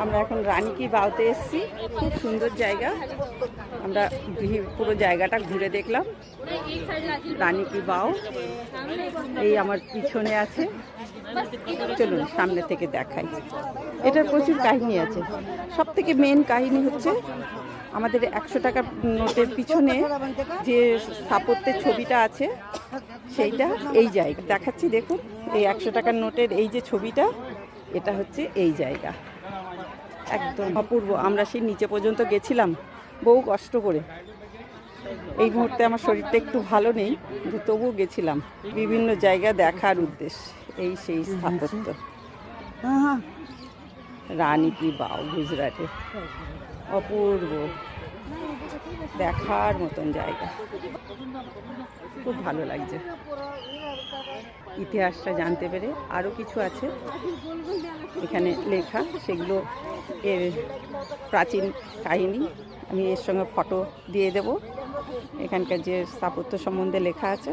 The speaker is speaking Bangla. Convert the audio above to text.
আমরা এখন রানী কি বাওতে এসেছি, খুব সুন্দর জায়গা। আমরা পুরো জায়গাটা ঘুরে দেখলাম। রানী কি বাও এই আমার পিছনে আছে, চলুন সামনে থেকে দেখাই। এটার প্রচুর কাহিনী আছে। সব থেকে মেন কাহিনী হচ্ছে আমাদের 100 টাকার নোটের পিছনে যে স্থাপত্যের ছবিটা আছে সেইটা এই জায়গা দেখাচ্ছি। দেখুন এই 100 টাকার নোটের এই যে ছবিটা, এটা হচ্ছে এই জায়গা। একদম অপূর্ব। আমরা সেই নিচে পর্যন্ত গেছিলাম বহু কষ্ট করে। এই মুহূর্তে আমার শরীরটা একটু ভালো নেই, কিন্তু তবুও গেছিলাম বিভিন্ন জায়গা দেখার উদ্দেশ্যে। এই সেই স্থাপত্য রানী কি বাও গুজরাটে, অপূর্ব দেখার মতন জায়গা, খুব ভালো লাগছে ইতিহাসটা জানতে পেরে। আরও কিছু আছে এখানে লেখা, সেগুলো এর প্রাচীন কাহিনী। আমি এর সঙ্গে ফটো দিয়ে দেব। এখানকার যে স্থাপত্য সম্বন্ধে লেখা আছে